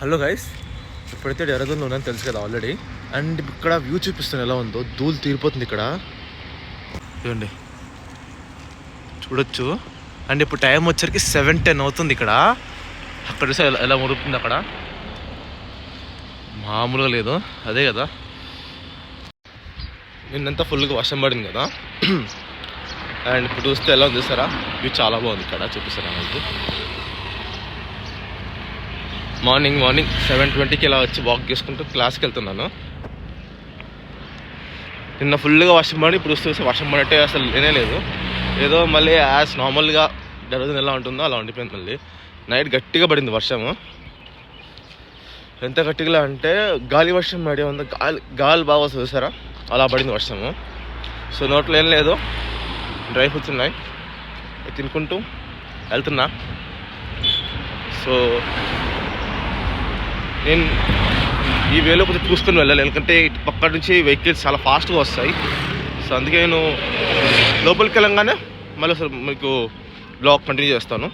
Hello guys, ఇప్పుడైతే డెహ్రాదూన్లో ఉన్నాను తెలుసు కదా ఆల్రెడీ. అండ్ ఇక్కడ వ్యూ చూపిస్తాను ఎలా ఉందో. ధూళి తీరిపోతుంది ఇక్కడ, చూడండి, చూడొచ్చు. అండ్ ఇప్పుడు టైం వచ్చరికి 7:10 అవుతుంది ఇక్కడ. అక్కడ చూస్తే ఎలా మురుగుతుంది అక్కడ, మామూలుగా లేదు. అదే కదా, నిన్నంతా ఫుల్గా వర్షం పడింది కదా. అండ్ ఇప్పుడు చూస్తే ఎలా ఉంది చూస్తారా, వ్యూ చాలా బాగుంది ఇక్కడ. చూపిస్తారా మీకు. మార్నింగ్ 7:20కి ఇలా వచ్చి వాక్ చేసుకుంటూ క్లాస్కి వెళ్తున్నాను. నిన్న ఫుల్గా వర్షం పడి ఇప్పుడు చూస్తే వర్షం పడితే అసలు లేనే లేదు. ఏదో మళ్ళీ యాజ్ నార్మల్గా డెహ్రాదూన్ ఎలా ఉంటుందో అలా ఉండిపోయింది. మళ్ళీ నైట్ గట్టిగా పడింది వర్షము. ఎంత గట్టిగా అంటే గాలి వర్షం పడే ఉంది. గాలి బాగా వస్తుంది చూసారా, అలా పడింది వర్షము. సో నోట్లో ఏం లేదు, డ్రై ఫ్రూట్స్ ఉన్నాయి, తినుకుంటూ వెళ్తున్నా. సో నేను ఈ వేలో కొంచెం చూసుకొని వెళ్ళాలి, ఎందుకంటే ఇటు పక్క నుంచి వెహికల్స్ చాలా ఫాస్ట్గా వస్తాయి. సో అందుకే నేను లోపలికి వెళ్ళంగానే మళ్ళీ మీకు బ్లాగ్ కంటిన్యూ చేస్తాను.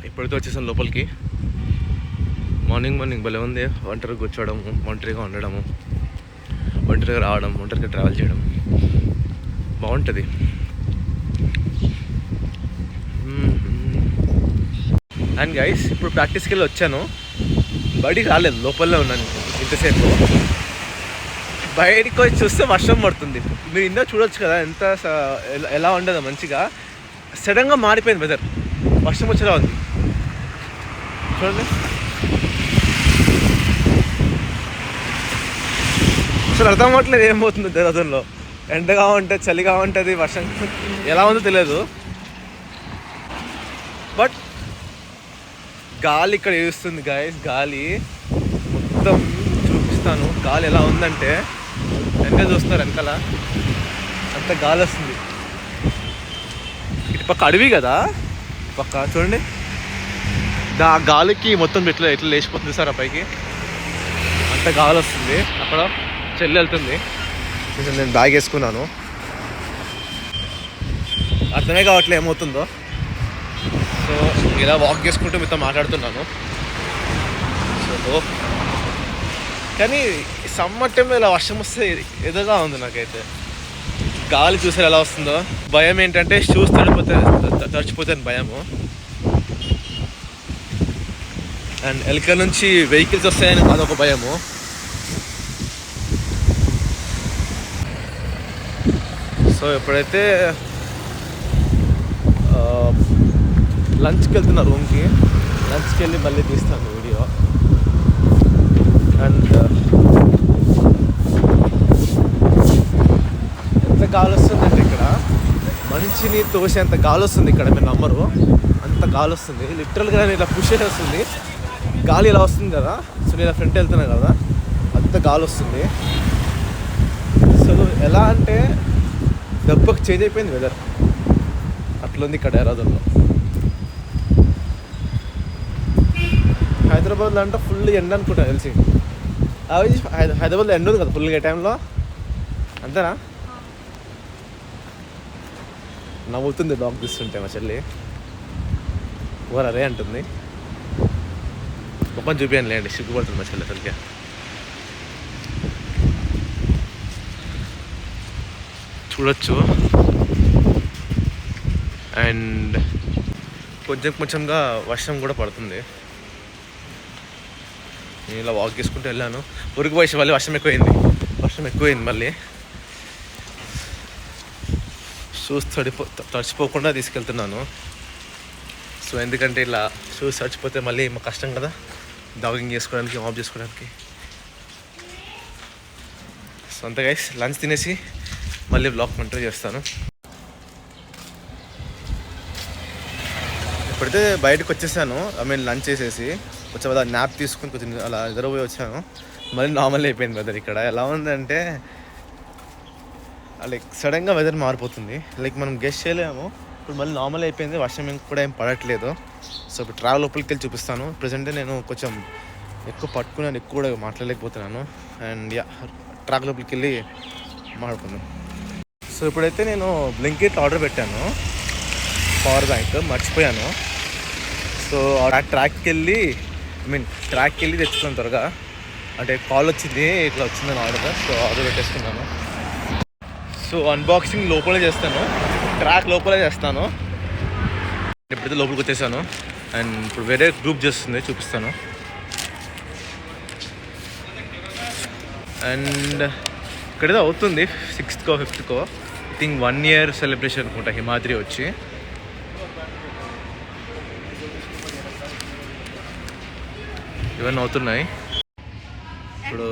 ఇప్పుడైతే వచ్చేసాను లోపలికి. మార్నింగ్ భలే ఉంది. ఒంటరిగా కూర్చోవడము, ఒంటరిగా ఉండడము, ఒంటరిగా రావడం, ఒంటరిగా ట్రావెల్ చేయడం బాగుంటుంది. అండ్ గైస్, ఇప్పుడు ప్రాక్టీస్కి వెళ్ళి వచ్చాను. బయటికి రాలేదు, లోపలనే ఉన్నాను ఇంతసేపు. బయటికి వచ్చి చూస్తే వర్షం పడుతుంది. మీరు ఇందా చూడొచ్చు కదా ఎంత ఎలా ఉండదో మంచిగా. సడన్గా మారిపోయింది వెదర్, వర్షం వచ్చేలా ఉంది చూడండి. అసలు అర్థం అవ్వట్లేదు ఏమవుతుంది దేహంలో. ఎండగా ఉంటుంది, చలిగా ఉంటుంది, వర్షం ఎలా ఉందో తెలియదు. బట్ గాలి ఇక్కడ వేస్తుంది గాయస్. గాలి మొత్తం చూపిస్తాను. గాలి ఎలా ఉందంటే వెనక చూస్తారు, వెనకాల అంత గాలి వస్తుంది. ఇటు పక్క అడవి కదా, పక్క చూడండి. ఆ గాలికి మొత్తం ఎట్లా లేచిపోతుంది సార్ ఆ పైకి, అంత గాలి వస్తుంది. అక్కడ చెల్లి వెళ్తుంది. నేను బ్యాగ్ వేసుకున్నాను, అర్థమే కావట్లే ఏమవుతుందో. సో ఇలా వాక్ చేసుకుంటూ మీతో మాట్లాడుతున్నాను. సో కానీ సమ్మర్ టైంలో ఇలా వర్షం వస్తే ఎదుగా ఉంది నాకైతే. గాలి చూసారు ఎలా వస్తుందో. భయం ఏంటంటే షూస్ తడిచిపోతాను భయము. అండ్ ఎలక నుంచి వెహికల్స్ వస్తాయని అదొక భయము. సో ఎప్పుడైతే లంచ్కి వెళ్తున్నా రూమ్కి. లంచ్కి వెళ్ళి మళ్ళీ తీస్తాను వీడియో. అండ్ ఎంత గాలి వస్తుందంటే ఇక్కడ మంచిని తోసేంత గాలి వస్తుంది ఇక్కడ. మీరు నమ్మరు, అంత గాలి వస్తుంది. లిటరల్గా నేను ఇలా పుష్ చేస్తుంది, గాలి ఇలా వస్తుంది కదా. సో నేను ఇలా ఫ్రంట్ వెళ్తున్నా కదా, అంత గాలి వస్తుంది. సో ఎలా అంటే దెబ్బకి చేంజ్ అయిపోయింది వెదర్, అట్లుంది ఇక్కడ డెహ్రాదూన్లో. హైదరాబాద్లో అంటే ఫుల్ ఎండ అనుకుంటా తెలిసి. అవి హైదరాబాద్లో ఎండ ఉంది కదా ఫుల్గా ఏ టైంలో, అంతేనా? నవ్వుతుంది బ్లాగ్ తీస్తుంటే మా చెల్లి. ఓవర్ అదే అంటుంది. మొక్కని చూపించాను లేండి, సిగ్గుపడుతుంది మా చెల్లి అసలుకే. చూడొచ్చు. అండ్ కొంచెంగా వర్షం కూడా పడుతుంది. నేను ఇలా వాక్ చేసుకుంటూ వెళ్ళాను. ఉరికి పోయి మళ్ళీ వర్షం ఎక్కువైంది మళ్ళీ. షూస్ తడిచిపోకుండా తీసుకెళ్తున్నాను. సో ఎందుకంటే ఇలా షూస్ తడిచిపోతే మళ్ళీ మాకు కష్టం కదా జాగింగ్ చేసుకోవడానికి, ఆఫ్ చేసుకోవడానికి. సో అంతే గైస్, లంచ్ తినేసి మళ్ళీ బ్లాగ్ కంటిన్యూ చేస్తాను. ఇప్పుడైతే బయటకు వచ్చేసాను. లంచ్ చేసేసి వచ్చే కదా, న్యాప్ తీసుకుని కొంచెం అలా ఎదురపోయి వచ్చాను. మళ్ళీ నార్మల్ అయిపోయింది వెదర్. ఇక్కడ ఎలా ఉందంటే లైక్ సడన్గా వెదర్ మారిపోతుంది, లైక్ మనం గెస్ట్ చేయలేము. ఇప్పుడు మళ్ళీ నార్మల్ అయిపోయింది, వర్షం కూడా ఏం పడట్లేదు. సో ఇప్పుడు ట్రావెల్ లోపలికి వెళ్ళి చూపిస్తాను. ప్రజెంటే నేను కొంచెం ఎక్కువ పట్టుకున్నాను, ఎక్కువ కూడా మాట్లాడలేకపోతున్నాను. అండ్ ట్రాక్ లోపలికి వెళ్ళి మాట్లాడుకున్నాను. సో ఇప్పుడైతే నేను బ్లింకిట్ ఆర్డర్ పెట్టాను, పవర్ బ్యాంక్ మర్చిపోయాను. సో ఆ ట్రాక్కి వెళ్ళి ఐ మీన్ ట్రాక్కి వెళ్ళి తెచ్చుకున్నాను త్వరగా. అంటే కాల్ వచ్చింది, ఇట్లా వచ్చిందని ఆర్డర్. సో ఆర్డర్ పెట్టేసుకున్నాను. సో అన్బాక్సింగ్ లోపలే చేస్తాను, ట్రాక్ లోపలే చేస్తాను. ఎప్పుడైతే లోపలికి వచ్చేసాను అండ్ ఇప్పుడు వేరే గ్రూప్ చేస్తుంది, చూపిస్తాను. అండ్ ఇక్కడేదో అవుతుంది 6th 5th I think 1 year celebration అనుకుంటా హిమాద్రి వచ్చి. ఇవన్నీ అవుతున్నాయి. ఇప్పుడు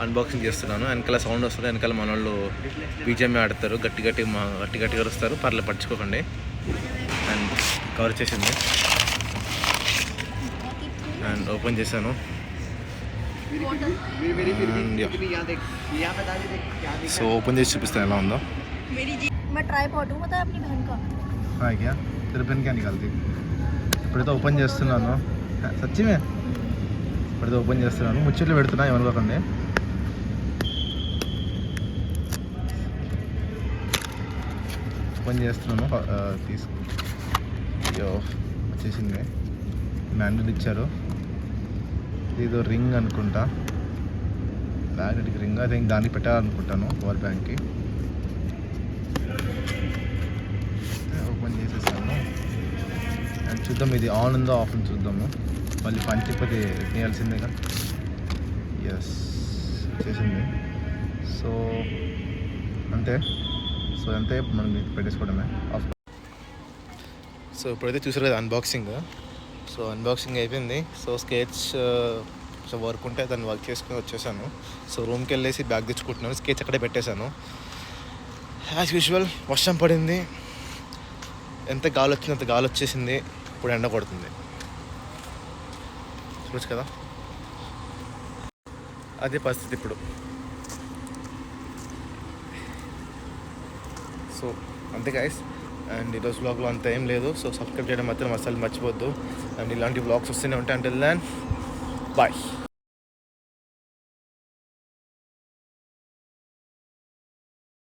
అన్బాక్సింగ్ చేస్తున్నాను. వెనకాల సౌండ్ వస్తుంది, వెనకాల మన వాళ్ళు బీజేఎం ఆడతారు, గట్టి గట్టిగా వస్తారు. పర్లేదు పట్టించుకోకండి. అండ్ కవర్ చేసింది అండ్ ఓపెన్ చేశాను. సో ఓపెన్ చేసి చూపిస్తాను ఎలా ఉందో. ఇప్పుడైతే ఓపెన్ చేస్తున్నాను. సచ్చిమే ఇప్పుడైతే ఓపెన్ చేస్తున్నాను. ముచ్చట్లు పెడుతున్నా, ఏమనుకోకండి. ఓపెన్ చేస్తున్నాను. అయ్యో వచ్చేసింది. మ్యాగ్నెట్ ఇచ్చారు. ఇదో రింగ్ అనుకుంటా, మ్యాగ్నెటిక్ రింగ్. ఐ థింక్ దానికి పెట్టాలనుకుంటాను పవర్ బ్యాంక్కి. ఓపెన్ చేసేసాను అండ్ చూద్దాం ఇది ఆన్ ఉందో ఆఫ్ ఉందో చూద్దాము. మళ్ళీ పని తిప్పటి తీయాల్సిందేగా. ఎస్ చేసింది. సో అంతే. సో అంతే, మనం పెట్టేసుకోవడమే ఆఫ్. సో ఇప్పుడైతే చూసారు కదా అన్బాక్సింగ్. సో అన్బాక్సింగ్ అయిపోయింది. సో స్కెచ్ వర్క్ ఉంటే దాన్ని వర్క్ చేసుకుని వచ్చేసాను. సో రూమ్కి వెళ్ళేసి బ్యాగ్ తెచ్చుకుంటున్నాను. స్కెచ్ అక్కడే పెట్టేశాను. యాజ్ యూజువల్ వర్షం పడింది, ఎంత గాలి వచ్చింది అంత గాలి వచ్చేసింది. ఇప్పుడు ఎండ కొడుతుంది, చూడొచ్చు కదా. అదే పరిస్థితి ఇప్పుడు. సో అంతే గైస్. అండ్ ఈరోజు బ్లాగ్లో అంత ఏం లేదు. సో సబ్స్క్రైబ్ చేయడం మాత్రం అసలు మర్చిపోద్దు. అండ్ ఇలాంటి బ్లాగ్స్ వస్తూనే ఉంటాయి. Until then bye.